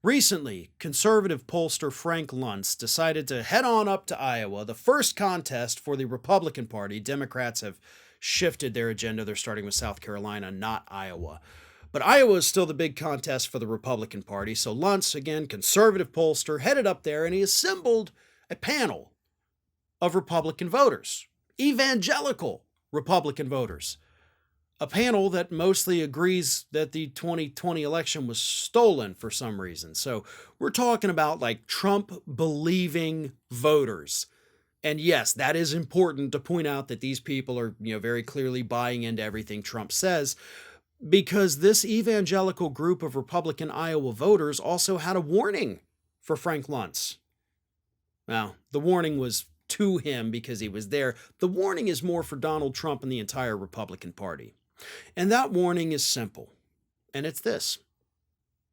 Recently, conservative pollster Frank Luntz decided to head on up to Iowa, the first contest for the Republican Party. Democrats have shifted their agenda. They're starting with South Carolina, not Iowa. But Iowa is still the big contest for the Republican Party. So Luntz, again, conservative pollster, headed up there and he assembled a panel of Republican voters, evangelical Republican voters. A panel that mostly agrees that the 2020 election was stolen for some reason. So we're talking about like Trump believing voters. And yes, that is important to point out that these people are, very clearly buying into everything Trump says, because this evangelical group of Republican Iowa voters also had a warning for Frank Luntz. Now, the warning was to him because he was there. The warning is more for Donald Trump and the entire Republican Party. And that warning is simple, and it's this: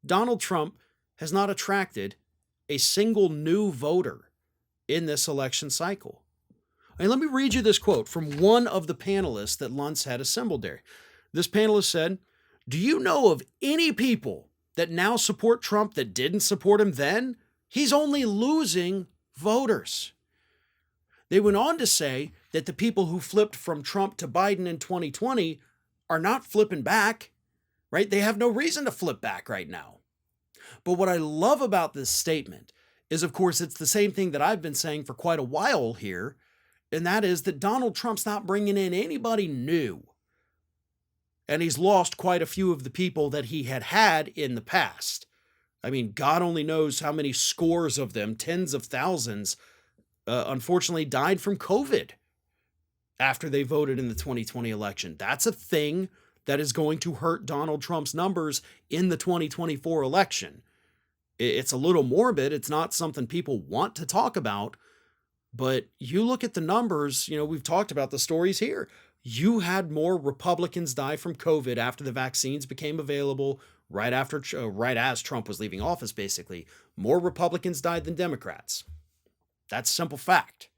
Donald Trump has not attracted a single new voter in this election cycle. And let me read you this quote from one of the panelists that Luntz had assembled there. This panelist said, "Do you know of any people that now support Trump that didn't support him then? He's only losing voters." They went on to say that the people who flipped from Trump to Biden in 2020 are not flipping back, right? They have no reason to flip back right now. But what I love about this statement is, of course, it's the same thing that I've been saying for quite a while here, and that is that Donald Trump's not bringing in anybody new. And he's lost quite a few of the people that he had in the past. I mean, God only knows how many scores of them, tens of thousands, unfortunately died from COVID after they voted in the 2020 election. That's a thing that is going to hurt Donald Trump's numbers in the 2024 election. It's a little morbid. It's not something people want to talk about, but you look at the numbers, we've talked about the stories here. You had more Republicans die from COVID after the vaccines became available, right as Trump was leaving office, basically. More Republicans died than Democrats. That's a simple fact.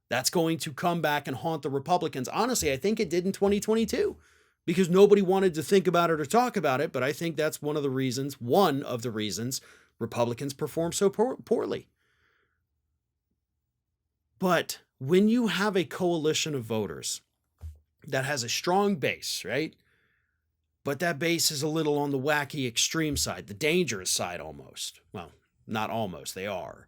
That's going to come back and haunt the Republicans. Honestly, I think it did in 2022 because nobody wanted to think about it or talk about it. But I think that's one of the reasons Republicans perform so poorly. But when you have a coalition of voters that has a strong base, right? But that base is a little on the wacky extreme side, the dangerous side almost. Well, not almost, they are.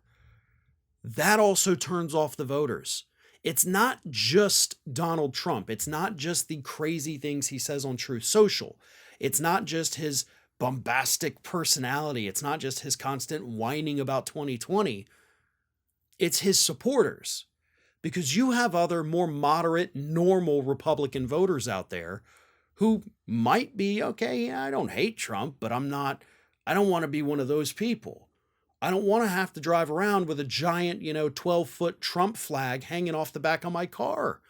That also turns off the voters. It's not just Donald Trump. It's not just the crazy things he says on Truth Social. It's not just his bombastic personality. It's not just his constant whining about 2020. It's his supporters. Because you have other more moderate, normal Republican voters out there who might be, okay, yeah, I don't hate Trump, but I don't want to be one of those people. I don't want to have to drive around with a giant, 12-foot Trump flag hanging off the back of my car.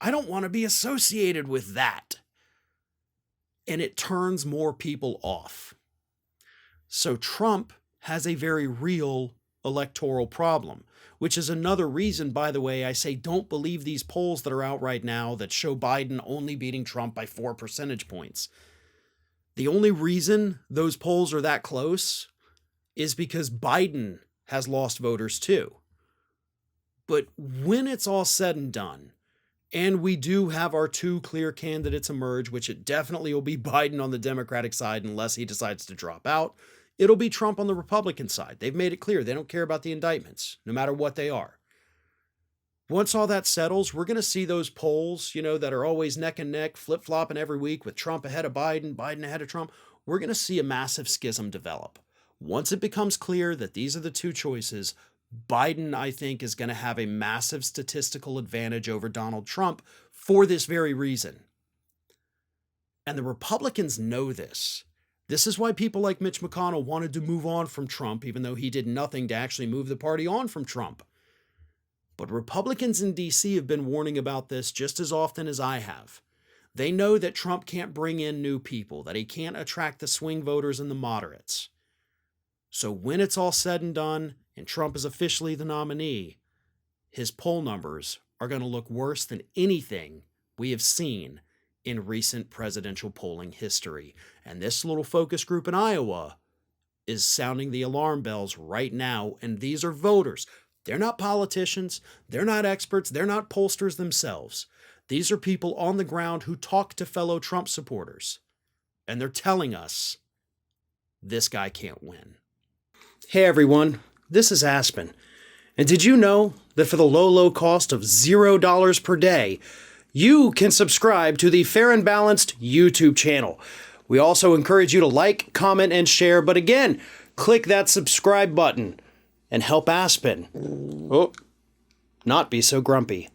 I don't want to be associated with that. And it turns more people off. So Trump has a very real electoral problem, which is another reason, by the way, I say don't believe these polls that are out right now that show Biden only beating Trump by 4 percentage points. The only reason those polls are that close is because Biden has lost voters too. But when it's all said and done, and we do have our two clear candidates emerge, which it definitely will be Biden on the Democratic side unless he decides to drop out, it'll be Trump on the Republican side. They've made it clear they don't care about the indictments, no matter what they are. Once all that settles, we're going to see those polls, that are always neck and neck, flip-flopping every week with Trump ahead of Biden, Biden ahead of Trump. We're going to see a massive schism develop. Once it becomes clear that these are the two choices, Biden, I think, is going to have a massive statistical advantage over Donald Trump for this very reason. And the Republicans know this. This is why people like Mitch McConnell wanted to move on from Trump, even though he did nothing to actually move the party on from Trump. But Republicans in D.C. have been warning about this just as often as I have. They know that Trump can't bring in new people, that he can't attract the swing voters and the moderates. So when it's all said and done and Trump is officially the nominee, his poll numbers are going to look worse than anything we have seen in recent presidential polling history. And this little focus group in Iowa is sounding the alarm bells right now, and these are voters. They're not politicians, they're not experts, they're not pollsters themselves. These are people on the ground who talk to fellow Trump supporters, and they're telling us this guy can't win. Hey everyone, this is Aspen. And did you know that for the low cost of $0 per day, you can subscribe to the Fair and Balanced YouTube channel? We also encourage you to like, comment, and share, but again, click that subscribe button and help Aspen not be so grumpy.